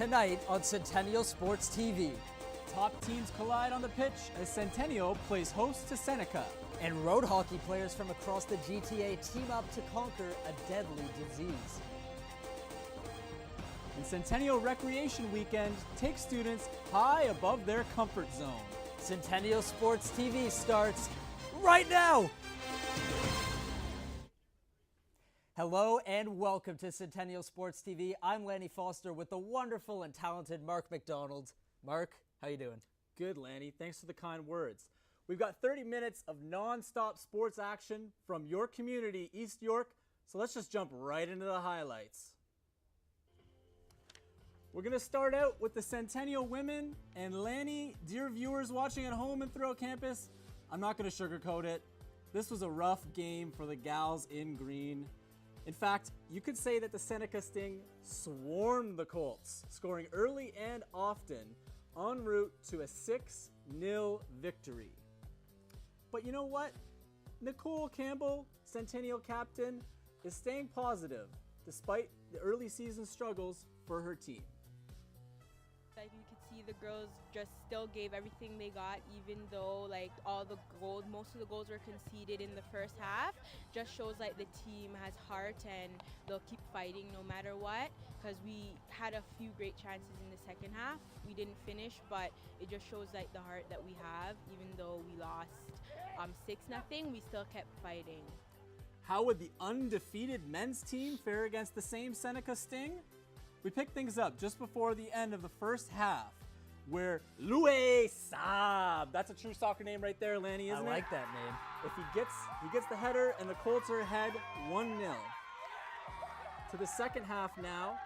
Tonight on Centennial Sports TV. Top teams collide on the pitch as Centennial plays host to Seneca. And road hockey players from across the GTA team up to conquer a deadly disease. And Centennial Recreation Weekend takes students high above their comfort zone. Centennial Sports TV starts right now! Hello and welcome to Centennial Sports TV. I'm Lanny Foster with the wonderful and talented Mark MacDonald. Mark, how you doing? Good, Lanny. Thanks for the kind words. We've got 30 minutes of non-stop sports action from your community, East York, so let's just jump right into the highlights. We're going to start out with the Centennial women, and Lanny, dear viewers watching at home and throughout campus, I'm not going to sugarcoat it. This was a rough game for the gals in green. In fact, you could say that the Seneca Sting swarmed the Colts, scoring early and often, en route to a 6-0 victory. But you know what? Nicole Campbell, Centennial captain, is staying positive despite the early season struggles for her team. Like you could see the girls just still gave everything they got, even though like most of the goals were conceded in the first half. Just shows like the team has heart and they'll keep fighting no matter what, because we had a few great chances in the second half. We didn't finish, but it just shows like the heart that we have. Even though we lost 6-0, we still kept fighting. How would the undefeated men's team fare against the same Seneca Sting? We picked things up just before the end of the first half, where Louis Saab, that's a true soccer name right there, Lanny, isn't it? I like that name. If he gets the header, and the Colts are ahead 1-0. To the second half now,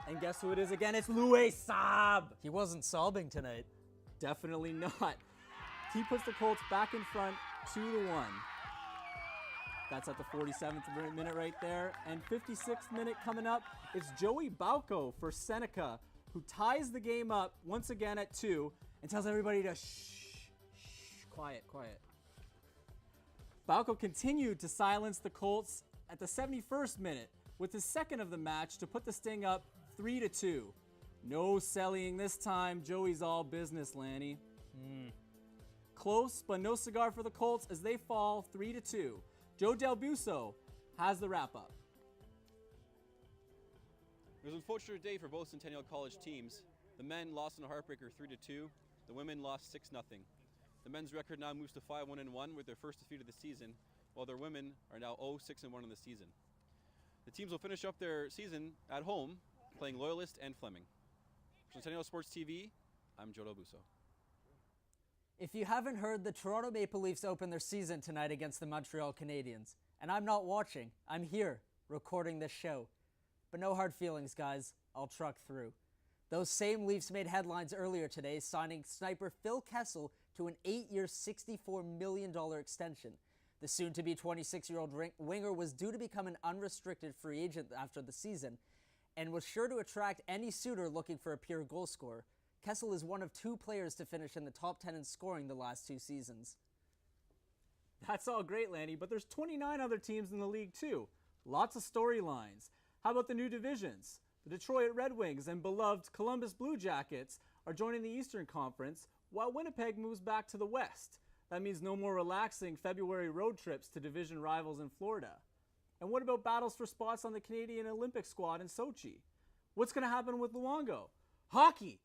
and guess who it is again? It's Louis Saab. He wasn't sobbing tonight. Definitely not. He puts the Colts back in front 2-1. That's at the 47th minute right there. And 56th minute coming up, it's Joey Bauco for Seneca, who ties the game up once again at 2 and tells everybody to shh, quiet. Bauco continued to silence the Colts at the 71st minute with his second of the match to put the Sting up 3-2. No selling this time. Joey's all business, Lanny. Close, but no cigar for the Colts as they fall 3-2. Joe Del Buso has the wrap-up. It was an unfortunate day for both Centennial College teams. The men lost in a heartbreaker 3-2. The women lost 6-0. The men's record now moves to 5-1-1 with their first defeat of the season, while their women are now 0-6-1 in the season. The teams will finish up their season at home, playing Loyalist and Fleming. For Centennial Sports TV, I'm Joe Del Buso. If you haven't heard, the Toronto Maple Leafs open their season tonight against the Montreal Canadiens. And I'm not watching. I'm here, recording this show. But no hard feelings, guys. I'll truck through. Those same Leafs made headlines earlier today, signing sniper Phil Kessel to an 8-year, $64 million extension. The soon-to-be 26-year-old winger was due to become an unrestricted free agent after the season and was sure to attract any suitor looking for a pure goal scorer. Kessel is one of 2 players to finish in the top 10 in scoring the last 2 seasons. That's all great, Lanny, but there's 29 other teams in the league too. Lots of storylines. How about the new divisions? The Detroit Red Wings and beloved Columbus Blue Jackets are joining the Eastern Conference, while Winnipeg moves back to the West. That means no more relaxing February road trips to division rivals in Florida. And what about battles for spots on the Canadian Olympic squad in Sochi? What's going to happen with Luongo? Hockey!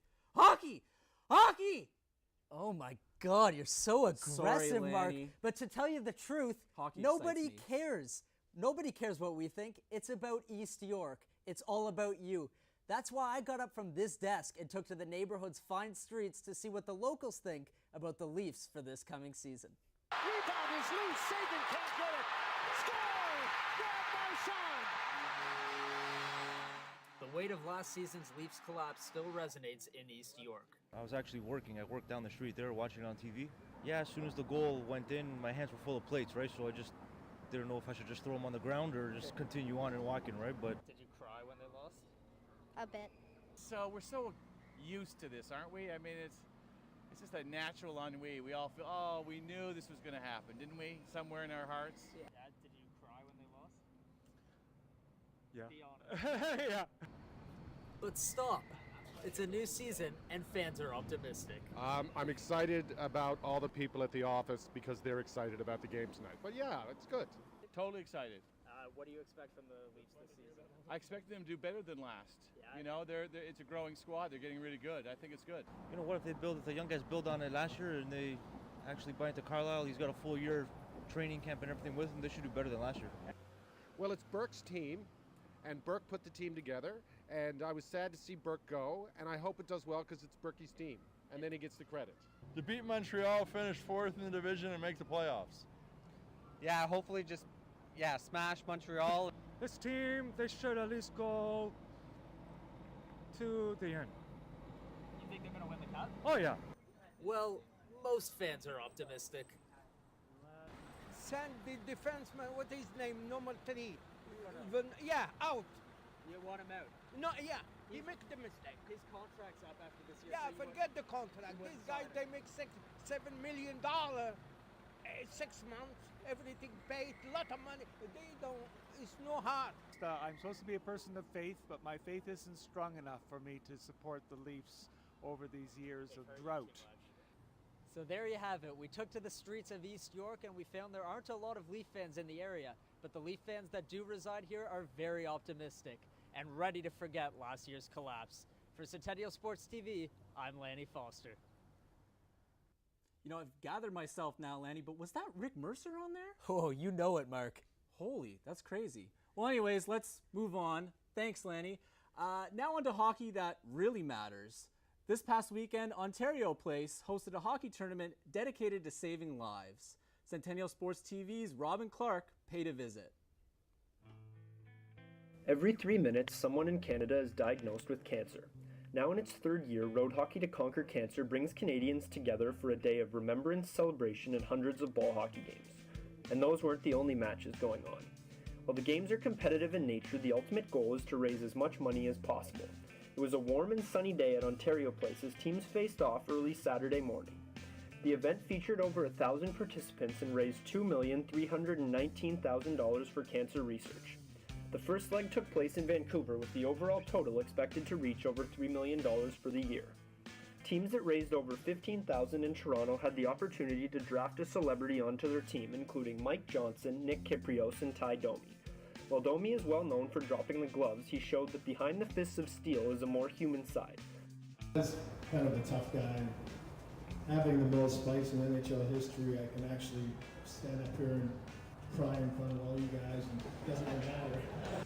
Oh my God, you're so aggressive, Sorry, Mark. Lanny. But to tell you the truth, Hockey nobody excites me. cares. Nobody cares what we think. It's about East York. It's all about you. That's why I got up from this desk and took to the neighborhood's fine streets to see what the locals think about the Leafs for this coming season. Rebound is loose. Sagan can't get it. Score! Brad Marchand! The weight of last season's Leafs collapse still resonates in East York. I was actually working. I worked down the street there, watching it on TV. Yeah, as soon as the goal went in, my hands were full of plates, right? So I just didn't know if I should just throw them on the ground or just continue on and walking, right? But Did you cry when they lost? A bit. So we're so used to this, aren't we? I mean, it's just a natural ennui. We all feel, oh, we knew this was going to happen, didn't we? Somewhere in our hearts. Yeah. Dad, did you cry when they lost? yeah. Be honest. yeah. But stop. It's a new season, and fans are optimistic. I'm excited about all the people at the office because they're excited about the game tonight. But yeah, it's good. Totally excited. What do you expect from the Leafs this season? I expect them to do better than last. You know, it's a growing squad. They're getting really good. I think it's good. You know, what if the young guys build on it last year and they actually buy into Carlisle? He's got a full year training camp and everything with him. They should do better than last year. Well, it's Burke's team, and Burke put the team together, and I was sad to see Burke go, and I hope it does well because it's Burke's team, and then he gets the credit. To beat Montreal, finish 4th in the division, and make the playoffs. Yeah, hopefully just, smash Montreal. This team, they should at least go to the end. You think they're going to win the cup? Oh, yeah. Well, most fans are optimistic. Send the defenseman, what is his name, number 3. Out. You want him out? No, he makes the mistake. His contract's up after this year. Yeah, forget the contract. These guys, they make $7 million, 6 months, everything paid, a lot of money. They don't, it's no hard. I'm supposed to be a person of faith, but my faith isn't strong enough for me to support the Leafs over these years of drought. So there you have it. We took to the streets of East York and we found there aren't a lot of Leaf fans in the area, but the Leaf fans that do reside here are very optimistic and ready to forget last year's collapse. For Centennial Sports TV, I'm Lanny Foster. You know, I've gathered myself now, Lanny, but was that Rick Mercer on there? Oh, you know it, Mark. Holy, that's crazy. Well, anyways, let's move on. Thanks, Lanny. Now on to hockey that really matters. This past weekend, Ontario Place hosted a hockey tournament dedicated to saving lives. Centennial Sports TV's Robin Clark paid a visit. Every 3 minutes, someone in Canada is diagnosed with cancer. Now in its 3rd year, Road Hockey to Conquer Cancer brings Canadians together for a day of remembrance, celebration, and hundreds of ball hockey games. And those weren't the only matches going on. While the games are competitive in nature, the ultimate goal is to raise as much money as possible. It was a warm and sunny day at Ontario Place as teams faced off early Saturday morning. The event featured over 1,000 participants and raised $2,319,000 for cancer research. The first leg took place in Vancouver with the overall total expected to reach over $3 million for the year. Teams that raised over $15,000 in Toronto had the opportunity to draft a celebrity onto their team, including Mike Johnson, Nick Kyprios, and Ty Domi. While Domi is well known for dropping the gloves, he showed that behind the fists of steel is a more human side. As kind of a tough guy, having the most fights in NHL history, I can actually stand up here and cry in front of all you guys, and it doesn't really matter.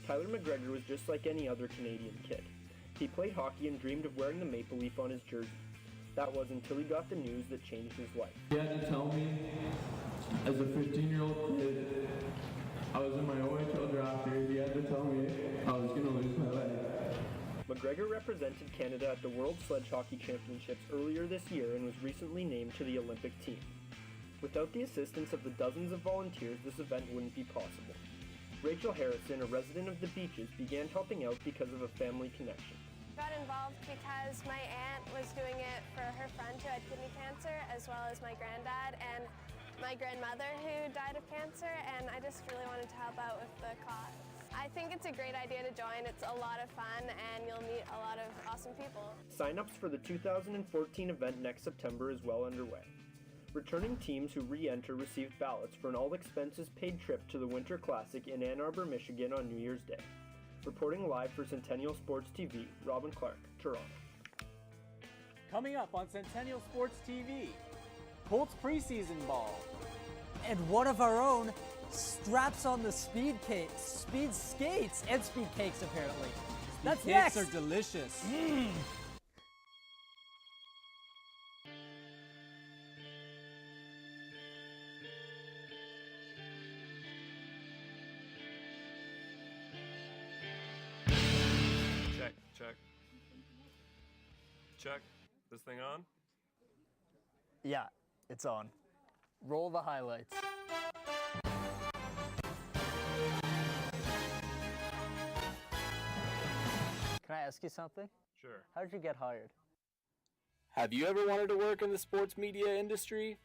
Tyler McGregor was just like any other Canadian kid. He played hockey and dreamed of wearing the maple leaf on his jersey. That was until he got the news that changed his life. He had to tell me, as a 15-year-old kid, I was in my OHL draft year, he had to tell me I was going to lose my leg. McGregor represented Canada at the World Sledge Hockey Championships earlier this year and was recently named to the Olympic team. Without the assistance of the dozens of volunteers, this event wouldn't be possible. Rachel Harrison, a resident of the Beaches, began helping out because of a family connection. I got involved because my aunt was doing it for her friend who had kidney cancer, as well as my granddad and my grandmother who died of cancer, and I just really wanted to help out with the cause. I think it's a great idea to join. It's a lot of fun and you'll meet a lot of awesome people. Sign-ups for the 2014 event next September is well underway. Returning teams who re-enter received ballots for an all-expenses-paid trip to the Winter Classic in Ann Arbor, Michigan on New Year's Day. Reporting live for Centennial Sports TV, Robin Clark, Toronto. Coming up on Centennial Sports TV, Colts preseason ball. And one of our own straps on the speed skates, and speed cakes apparently. That's Cakes next. are delicious. Check. This thing on? Yeah, it's on. Roll the highlights. Can I ask you something? Sure. How did you get hired? Have you ever wanted to work in the sports media industry?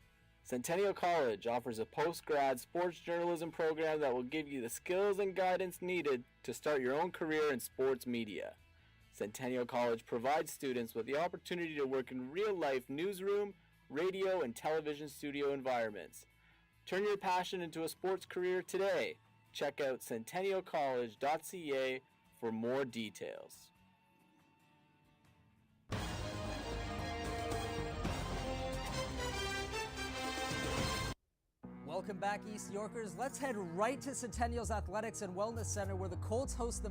Centennial College offers a post-grad sports journalism program that will give you the skills and guidance needed to start your own career in sports media. Centennial College provides students with the opportunity to work in real-life newsroom, radio, and television studio environments. Turn your passion into a sports career today. Check out centennialcollege.ca for more details. Welcome back, East Yorkers. Let's head right to Centennial's Athletics and Wellness Center, where the Colts host the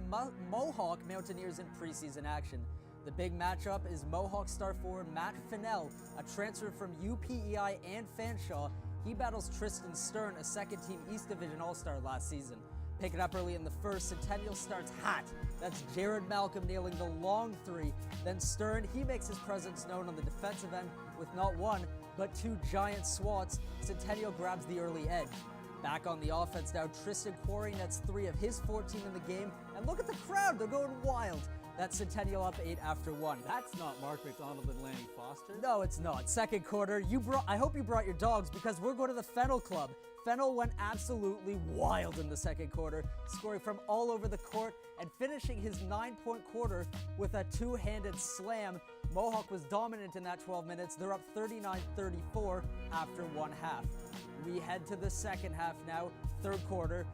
Mohawk Mountaineers in preseason action. The big matchup is Mohawk star forward Matt Fennell, a transfer from UPEI and Fanshawe. He battles Tristan Stern, a second-team East Division All-Star last season. Picking up early in the first, Centennial starts hot. That's Jared Malcolm nailing the long three. Then Stern, he makes his presence known on the defensive end with not one, but two giant swats. Centennial grabs the early edge. Back on the offense now, Tristan Quarry nets 3 of his 14 in the game. And look at the crowd, they're going wild. That's Centennial up 8 after 1. That's not Mark MacDonald and Lanny Foster. No, it's not. Second quarter, I hope you brought your dogs, because we're going to the Fennell Club. Fennell went absolutely wild in the second quarter, scoring from all over the court and finishing his 9-point quarter with a two-handed slam. Mohawk was dominant in that 12 minutes. They're up 39-34 after one half. We head to the second half now, third quarter.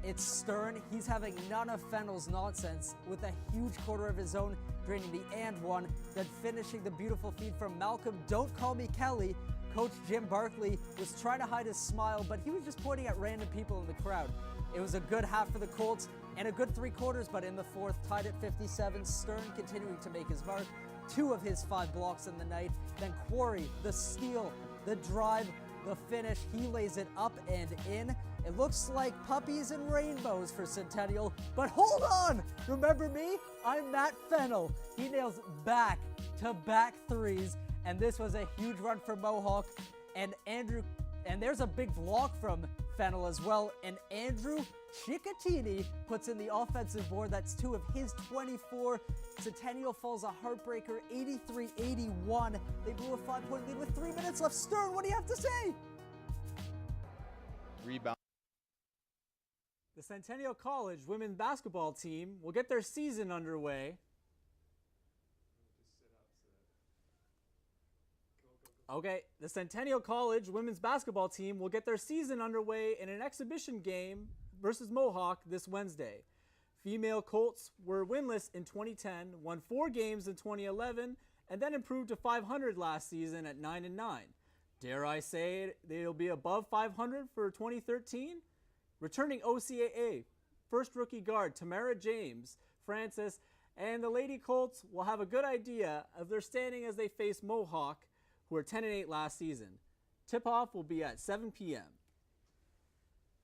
It's Stern. He's having none of Fennell's nonsense with a huge quarter of his own, draining the and one, then finishing the beautiful feed from Malcolm. Don't call me Kelly. Coach Jim Barkley was trying to hide his smile, but he was just pointing at random people in the crowd. It was a good half for the Colts and a good 3 quarters, but in the fourth, tied at 57, Stern continuing to make his mark. 2 of his 5 blocks in the night. Then Quarry, the steal, the drive, the finish. He lays it up and in. It looks like puppies and rainbows for Centennial, but hold on! Remember me? I'm Matt Fennell. He nails back-to-back threes, and this was a huge run for Mohawk. And there's a big block from Fennell as well, and Andrew Ciccatini puts in the offensive board. That's 2 of his 24. Centennial falls a heartbreaker, 83-81. They blew a 5-point lead with 3 minutes left. Stern, what do you have to say? Rebound. The Centennial College women's basketball team will get their season underway. Okay, the Centennial College women's basketball team will get their season underway in an exhibition game versus Mohawk this Wednesday. Female Colts were winless in 2010, won 4 games in 2011, and then improved to 500 last season at 9-9. Dare I say they'll be above 500 for 2013? Returning OCAA, first rookie guard Tamara James, Francis, and the Lady Colts will have a good idea of their standing as they face Mohawk, who were 10-8 last season. Tip-off will be at 7 p.m.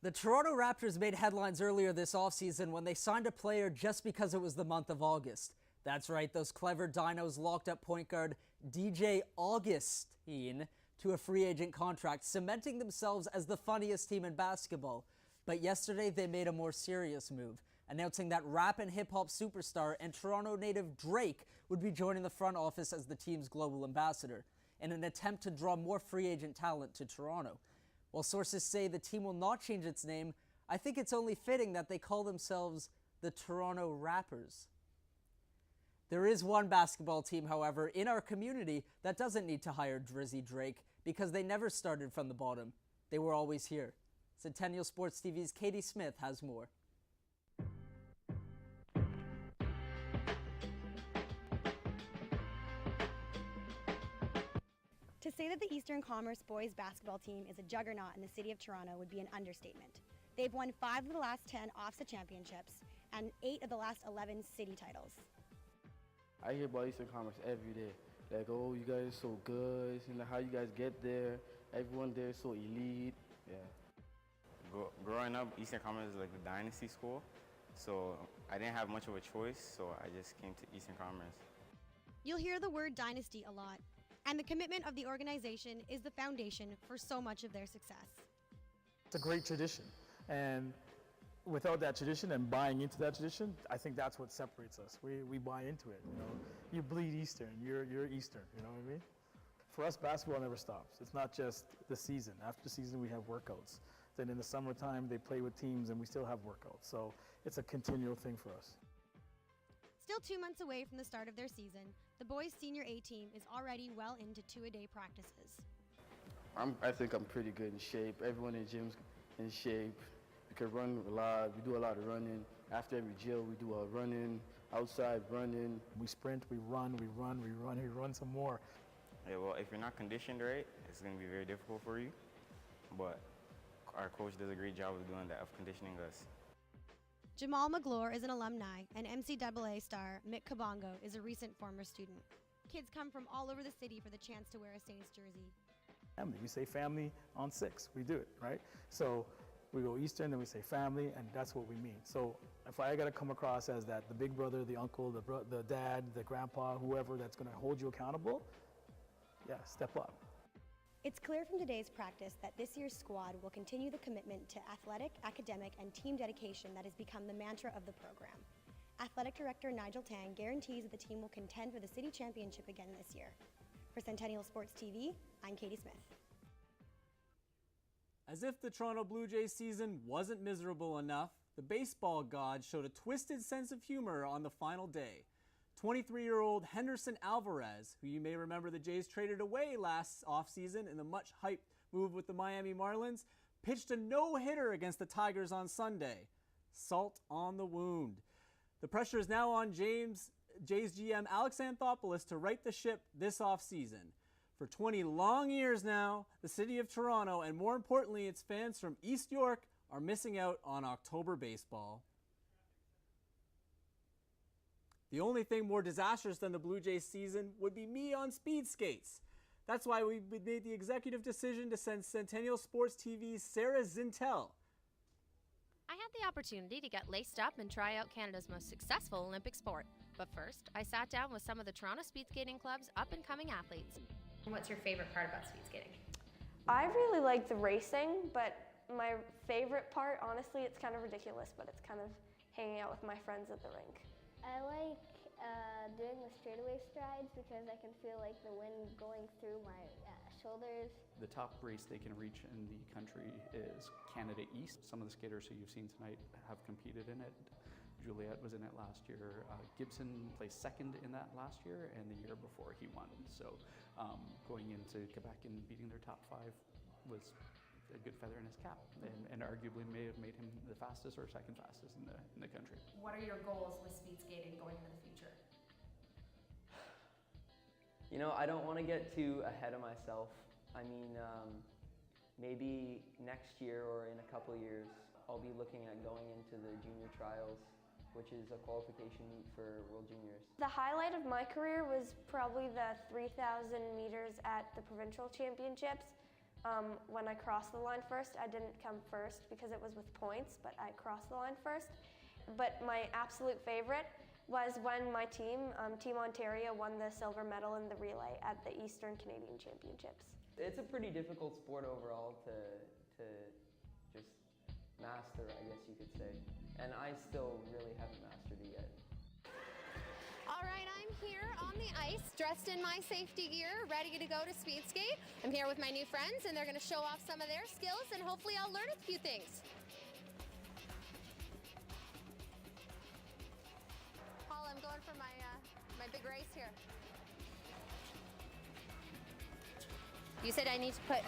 The Toronto Raptors made headlines earlier this offseason when they signed a player just because it was the month of August. That's right, those clever dinos locked up point guard DJ Augustine to a free agent contract, cementing themselves as the funniest team in basketball. But yesterday they made a more serious move, announcing that rap and hip-hop superstar and Toronto native Drake would be joining the front office as the team's global ambassador, in an attempt to draw more free agent talent to Toronto. While sources say the team will not change its name, I think it's only fitting that they call themselves the Toronto Rappers. There is one basketball team, however, in our community that doesn't need to hire Drizzy Drake because they never started from the bottom. They were always here. Centennial Sports TV's Kadie Smith has more. To say that the Eastern Commerce boys basketball team is a juggernaut in the city of Toronto would be an understatement. They've won 5 of the last 10 OFSA championships and 8 of the last 11 city titles. I hear about Eastern Commerce every day. Like, oh, you guys are so good, you know, how you guys get there, everyone there is so elite, yeah. Growing up, Eastern Commerce is like the dynasty school, so I didn't have much of a choice, so I just came to Eastern Commerce. You'll hear the word dynasty a lot, and the commitment of the organization is the foundation for so much of their success. It's a great tradition, and without that tradition and buying into that tradition, I think that's what separates us. We buy into it, you know. You bleed Eastern, you're Eastern, you know what I mean? For us, basketball never stops. It's not just the season. After the season, we have workouts. Then in the summertime, they play with teams and we still have workouts. So it's a continual thing for us. Still 2 months away from the start of their season, the boys' senior A team is already well into two-a-day practices. I think I'm pretty good in shape. Everyone in the gym's in shape. We can run a lot. We do a lot of running. After every drill, we do a running, outside running. We sprint, we run some more. Yeah, well, if you're not conditioned right, it's going to be very difficult for you. But our coach does a great job of doing that, of conditioning us. Jamal McGloire is an alumni, and NCAA star Mick Kabongo is a recent former student. Kids come from all over the city for the chance to wear a Saints jersey. Family, we say family on 6, we do it, right? So we go Eastern, then we say family, and that's what we mean. So if I gotta come across as that, the big brother, the uncle, the dad, the grandpa, whoever that's gonna hold you accountable, yeah, step up. It's clear from today's practice that this year's squad will continue the commitment to athletic, academic, and team dedication that has become the mantra of the program. Athletic Director Nigel Tang guarantees that the team will contend for the city championship again this year. For Centennial Sports TV, I'm Kadie Smith. As if the Toronto Blue Jays season wasn't miserable enough, the baseball gods showed a twisted sense of humor on the final day. 23-year-old Henderson Alvarez, who you may remember the Jays traded away last offseason in the much-hyped move with the Miami Marlins, pitched a no-hitter against the Tigers on Sunday. Salt on the wound. The pressure is now on Jays GM Alex Anthopoulos to right the ship this offseason. For 20 long years now, the city of Toronto, and more importantly, its fans from East York, are missing out on October baseball. The only thing more disastrous than the Blue Jays season would be me on speed skates. That's why we made the executive decision to send Centennial Sports TV's Sarah Zintel. I had the opportunity to get laced up and try out Canada's most successful Olympic sport. But first, I sat down with some of the Toronto Speed Skating Club's up-and-coming athletes. What's your favorite part about speed skating? I really like the racing, but my favorite part, honestly, it's kind of ridiculous, but it's kind of hanging out with my friends at the rink. I like doing the straightaway strides because I can feel like the wind going through my shoulders. The top race they can reach in the country is Canada East. Some of the skaters who you've seen tonight have competed in it. Juliet was in it last year. Gibson placed second in that last year, and the year before he won. So going into Quebec and beating their top 5 was a good feather in his cap, and arguably may have made him the fastest or second fastest in the country. What are your goals with speed skating going into the future? You know, I don't want to get too ahead of myself. I mean, maybe next year or in a couple years, I'll be looking at going into the junior trials, which is a qualification meet for World Juniors. The highlight of my career was probably the 3,000 meters at the provincial championships. When I crossed the line first, I didn't come first because it was with points, but I crossed the line first. But my absolute favorite was when my team, Team Ontario, won the silver medal in the relay at the Eastern Canadian Championships. It's a pretty difficult sport overall to just master, I guess you could say. And I still really haven't mastered it yet. All right, I'm here on the ice, dressed in my safety gear, ready to go to speed skate. I'm here with my new friends, and they're going to show off some of their skills, and hopefully I'll learn a few things. Paul, I'm going for my big race here. You said I need to put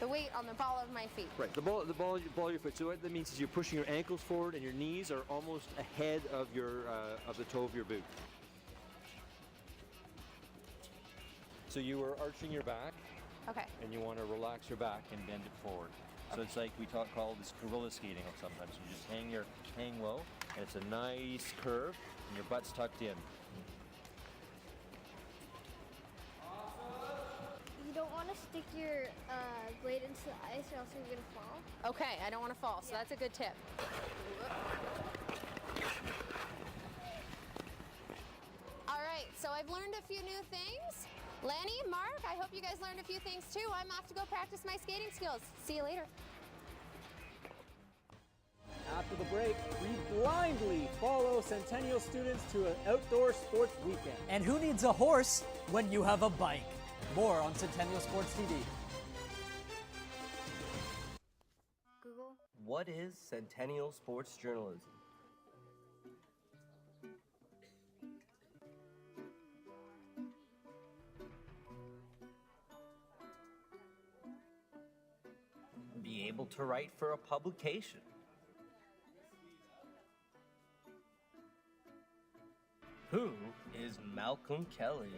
the weight on the ball of my feet. Right, the ball of your foot. So what that means is you're pushing your ankles forward and your knees are almost ahead of your of the toe of your boot. So you are arching your back. Okay. And you want to relax your back and bend it forward. So it's like we call this gorilla skating sometimes. You just hang low, and it's a nice curve, and your butt's tucked in. You don't want to stick your blade into the ice or else you're going to fall. Okay, I don't want to fall, so that's a good tip. All right, so I've learned a few new things. Lanny, Mark, I hope you guys learned a few things too. I'm off to go practice my skating skills. See you later. After the break, we blindly follow Centennial students to an outdoor sports weekend. And who needs a horse when you have a bike? More on Centennial Sports TV. Google. What is Centennial Sports Journalism? able to write for a publication? Who is Malcolm Kelly?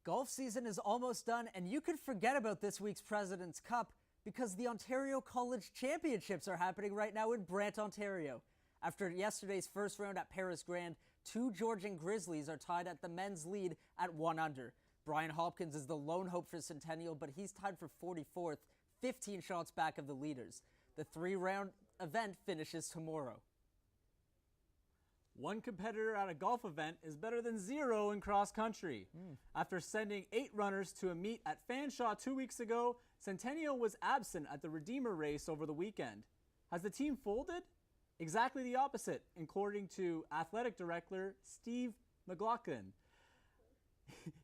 Golf season is almost done, and you could forget about this week's President's Cup because the Ontario College Championships are happening right now in Brant, Ontario. After yesterday's first round at Paris Grand, two Georgian Grizzlies are tied at the men's lead at 1 under. Brian Hopkins is the lone hope for Centennial, but he's tied for 44th, 15 shots back of the leaders. The three-round event finishes tomorrow. One competitor at a golf event is better than zero in cross country. After sending 8 runners to a meet at Fanshawe 2 weeks ago, Centennial was absent at the Redeemer race over the weekend. Has the team folded? Exactly the opposite, according to athletic director Steve McGaughey.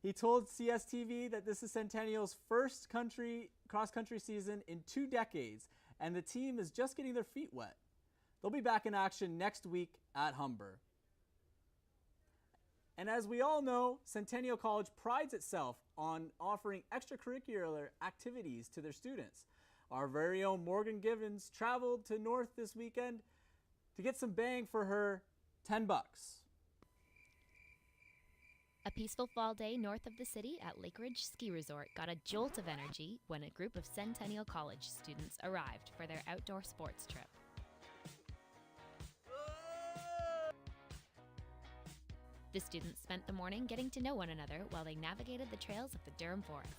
He told CSTV that this is Centennial's first cross-country season in 2 decades, and the team is just getting their feet wet. They'll be back in action next week at Humber. And as we all know, Centennial College prides itself on offering extracurricular activities to their students. Our very own Morgan Gibbens traveled to North this weekend to get some bang for her $10. A peaceful fall day north of the city at Lake Ridge Ski Resort got a jolt of energy when a group of Centennial College students arrived for their outdoor sports trip. The students spent the morning getting to know one another while they navigated the trails of the Durham Forest.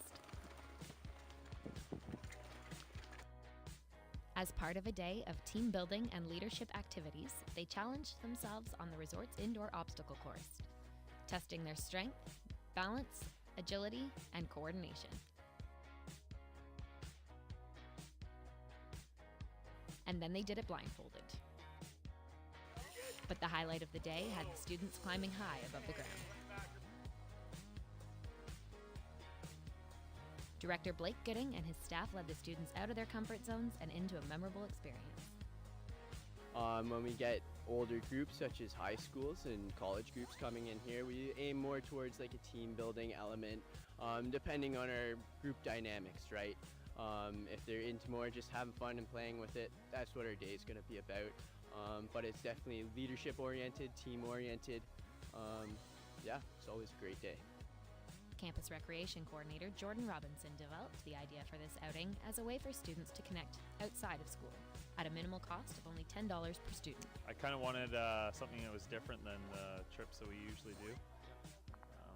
As part of a day of team building and leadership activities, they challenged themselves on the resort's indoor obstacle course, testing their strength, balance, agility, and coordination. And then they did it blindfolded. But the highlight of the day had the students climbing high above the ground. Director Blake Gooding and his staff led the students out of their comfort zones and into a memorable experience. When we get older groups such as high schools and college groups coming in here, we aim more towards like a team building element, depending on our group dynamics, right? If they're into more just having fun and playing with it, that's what our day is going to be about. But it's definitely leadership-oriented, team-oriented. Yeah, it's always a great day. Campus Recreation Coordinator Jordan Robinson developed the idea for this outing as a way for students to connect outside of school at a minimal cost of only $10 per student. I kind of wanted something that was different than the trips that we usually do.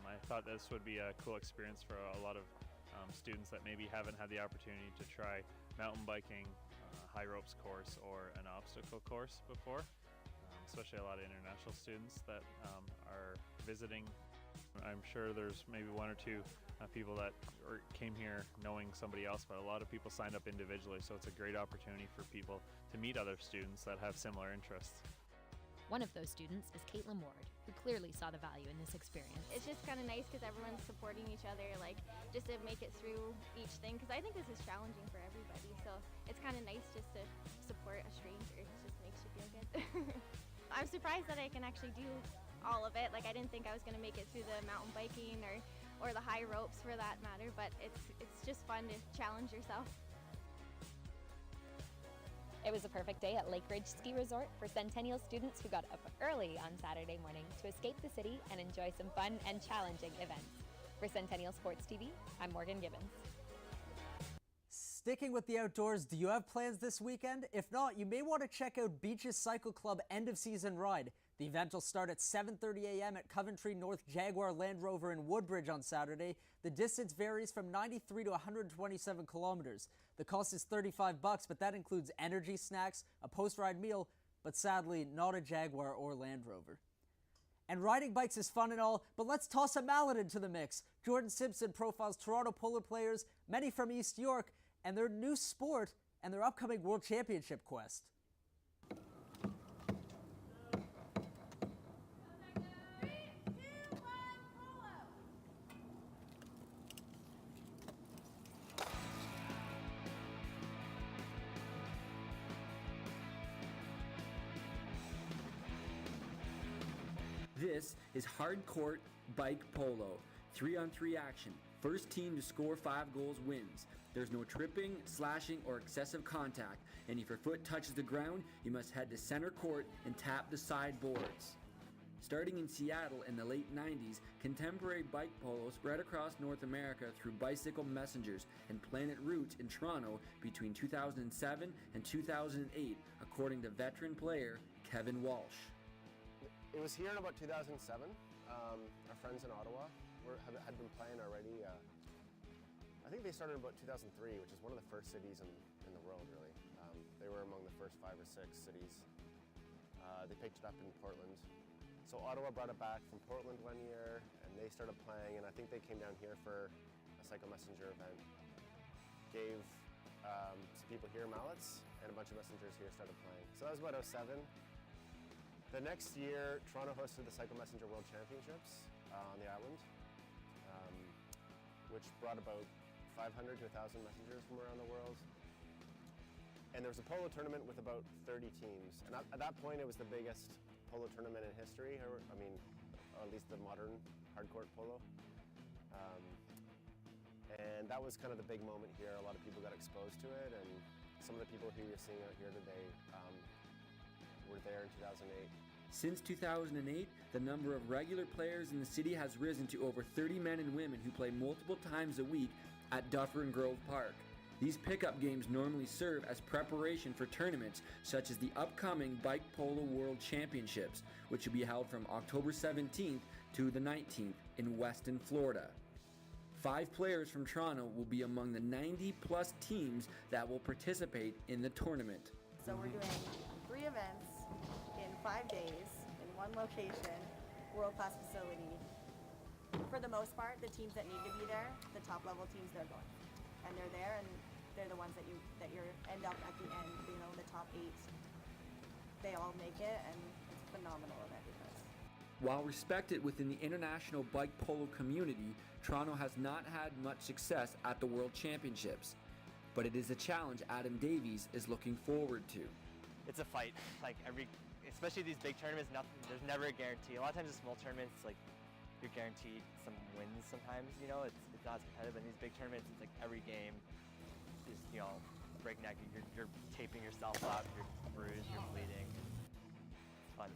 I thought this would be a cool experience for a lot of students that maybe haven't had the opportunity to try mountain biking, high ropes course, or an obstacle course before, especially a lot of international students that are visiting. I'm sure there's maybe 1 or 2 people that came here knowing somebody else, but a lot of people signed up individually, so it's a great opportunity for people to meet other students that have similar interests. One of those students is Caitlin Ward, who clearly saw the value in this experience. It's just kind of nice because everyone's supporting each other, like just to make it through each thing, because I think this is challenging for everybody, so it's kind of nice just to support a stranger. It just makes you feel good. I'm surprised that I can actually do all of it. Like, I didn't think I was going to make it through the mountain biking or the high ropes for that matter, but it's just fun to challenge yourself. It was a perfect day at Lake Ridge Ski Resort for Centennial students who got up early on Saturday morning to escape the city and enjoy some fun and challenging events. For Centennial Sports TV, I'm Morgan Gibbens. Sticking with the outdoors, do you have plans this weekend? If not, you may want to check out Beaches Cycle Club end of season ride. The event will start at 7:30 a.m. at Coventry North Jaguar Land Rover in Woodbridge on Saturday. The distance varies from 93 to 127 kilometers. The cost is $35, but that includes energy snacks, a post-ride meal, but sadly not a Jaguar or Land Rover. And riding bikes is fun and all, but let's toss a mallet into the mix. Jordan Simpson profiles Toronto polo players, many from East York, and their new sport and their upcoming World Championship quest. This is hardcourt bike polo. 3-on-3 action. First team to score 5 goals wins. There's no tripping, slashing, or excessive contact, and if your foot touches the ground, you must head to center court and tap the side boards. Starting in Seattle in the late 90s, contemporary bike polo spread across North America through Bicycle Messengers and Planet Roots in Toronto between 2007 and 2008, according to veteran player Kevin Walsh. It was here in about 2007. Our friends in Ottawa had been playing already. I think they started in about 2003, which is one of the first cities in the world, really. They were among the first 5 or 6 cities. They picked it up in Portland. So Ottawa brought it back from Portland one year, and they started playing, and I think they came down here for a Cycle Messenger event. Gave some people here mallets, and a bunch of messengers here started playing. So that was about 2007. The next year, Toronto hosted the Cycle Messenger World Championships on the island, which brought about 500 to 1,000 messengers from around the world. And there was a polo tournament with about 30 teams. And at that point, it was the biggest polo tournament in history, or at least the modern hardcourt polo. And that was kind of the big moment here. A lot of people got exposed to it, and some of the people who you're seeing out here today were there in 2008. Since 2008, the number of regular players in the city has risen to over 30 men and women who play multiple times a week at Dufferin Grove Park. These pickup games normally serve as preparation for tournaments such as the upcoming Bike Polo World Championships, which will be held from October 17th to the 19th in Weston, Florida. 5 players from Toronto will be among the 90-plus teams that will participate in the tournament. So we're doing 3 events in 5 days in one location, world-class facility. For the most part, the teams that need to be there, the top-level teams, they're going. And they're there, and they're the ones that you end up at the end, the top 8. They all make it, and it's a phenomenal event because. While respected within the international bike polo community, Toronto has not had much success at the World Championships. But it is a challenge Adam Davies is looking forward to. It's a fight. Especially these big tournaments, there's never a guarantee. A lot of times in small tournaments, you're guaranteed some wins sometimes, it's not as competitive. In these big tournaments, it's like every game is, breakneck. You're taping yourself up, you're bruised, you're bleeding. It's fun.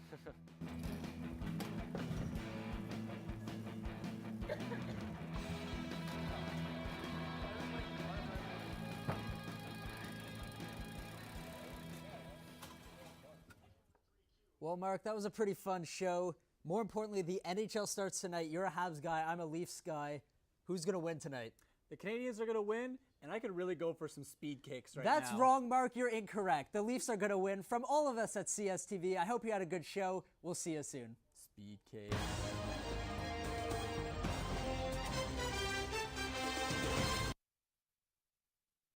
Well, Mark, that was a pretty fun show. More importantly, the NHL starts tonight. You're a Habs guy. I'm a Leafs guy. Who's going to win tonight? The Canadiens are going to win, and I could really go for some speed cakes right now. That's wrong, Mark. You're incorrect. The Leafs are going to win. From all of us at CSTV, I hope you had a good show. We'll see you soon. Speed cakes.